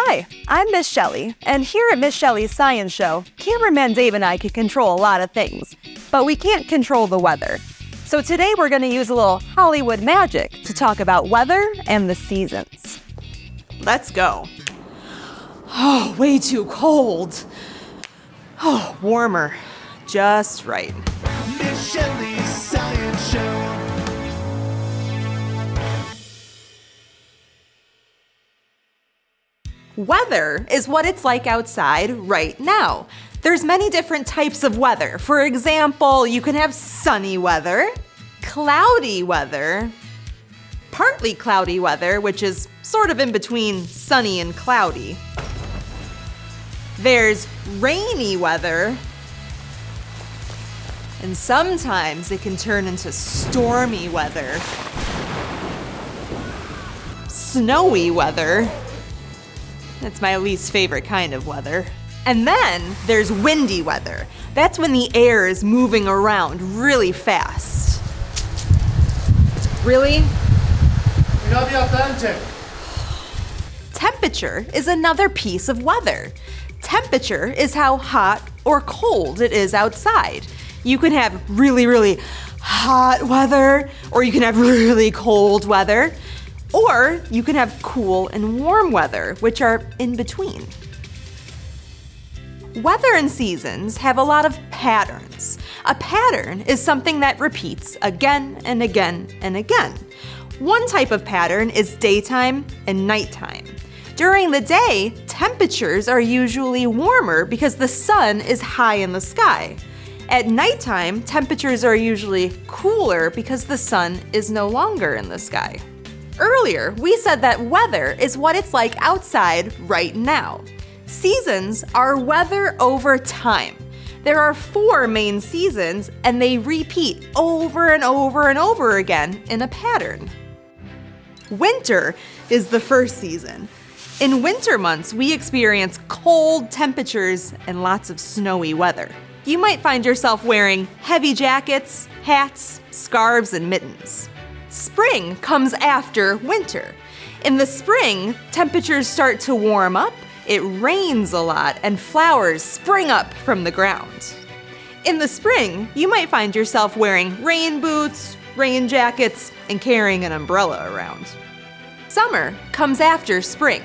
Hi, I'm Miss Shelley, and here at Miss Shelley's Science Show, cameraman Dave and I can control a lot of things, but we can't control the weather. So today we're going to use a little Hollywood magic to talk about weather and the seasons. Let's go. Oh, way too cold. Oh, warmer. Just right. Miss Shelley's Science Show. Weather is what it's like outside right now. There's many different types of weather. For example, you can have sunny weather, cloudy weather, partly cloudy weather, which is sort of in between sunny and cloudy. There's rainy weather, and sometimes it can turn into stormy weather, snowy weather. That's my least favorite kind of weather. And then there's windy weather. That's when the air is moving around really fast. Really? You're not being authentic. Temperature is another piece of weather. Temperature is how hot or cold it is outside. You can have really, really hot weather, or you can have really cold weather. Or you can have cool and warm weather, which are in between. Weather and seasons have a lot of patterns. A pattern is something that repeats again and again and again. One type of pattern is daytime and nighttime. During the day, temperatures are usually warmer because the sun is high in the sky. At nighttime, temperatures are usually cooler because the sun is no longer in the sky. Earlier, we said that weather is what it's like outside right now. Seasons are weather over time. There are 4 main seasons, and they repeat over and over and over again in a pattern. Winter is the first season. In winter months, we experience cold temperatures and lots of snowy weather. You might find yourself wearing heavy jackets, hats, scarves, and mittens. Spring comes after winter. In the spring, temperatures start to warm up, it rains a lot, and flowers spring up from the ground. In the spring, you might find yourself wearing rain boots, rain jackets, and carrying an umbrella around. Summer comes after spring.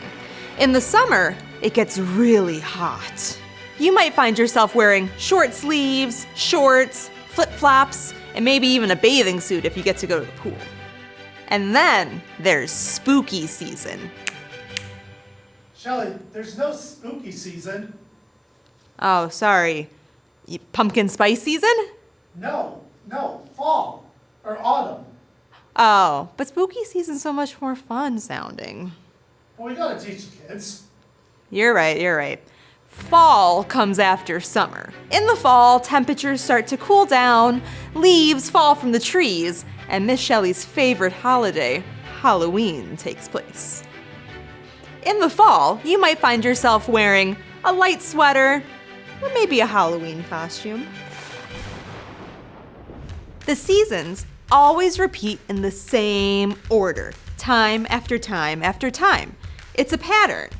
In the summer, it gets really hot. You might find yourself wearing short sleeves, shorts, flip-flops, and maybe even a bathing suit if you get to go to the pool. And then there's spooky season. Shelley, there's no spooky season. Oh, sorry. Pumpkin spice season? No, fall or autumn. Oh, but spooky season's so much more fun sounding. Well, we gotta teach the kids. You're right. Fall comes after summer. In the fall, temperatures start to cool down, leaves fall from the trees, and Miss Shelley's favorite holiday, Halloween, takes place. In the fall, you might find yourself wearing a light sweater, or maybe a Halloween costume. The seasons always repeat in the same order, time after time after time. It's a pattern.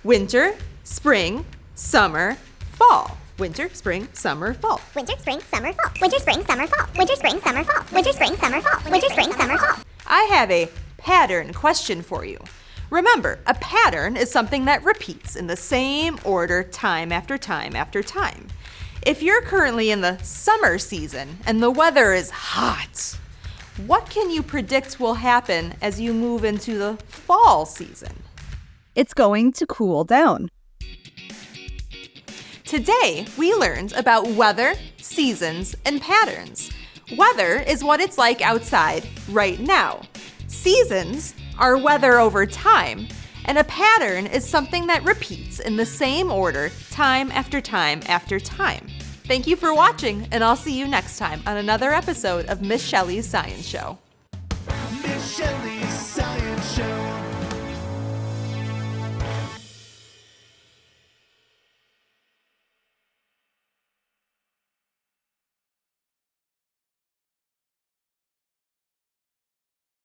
Winter, spring, summer, fall. Winter, spring, summer, fall. Winter, spring, summer, fall. Winter, spring, summer, fall. Winter, spring, summer, fall. Winter, spring, summer, fall. Winter, spring, summer, fall. I have a pattern question for you. Remember, a pattern is something that repeats in the same order time after time after time. If you're currently in the summer season and the weather is hot, what can you predict will happen as you move into the fall season? It's going to cool down. Today, we learned about weather, seasons, and patterns. Weather is what it's like outside right now. Seasons are weather over time, and a pattern is something that repeats in the same order time after time after time. Thank you for watching, and I'll see you next time on another episode of Miss Shelley's Science Show.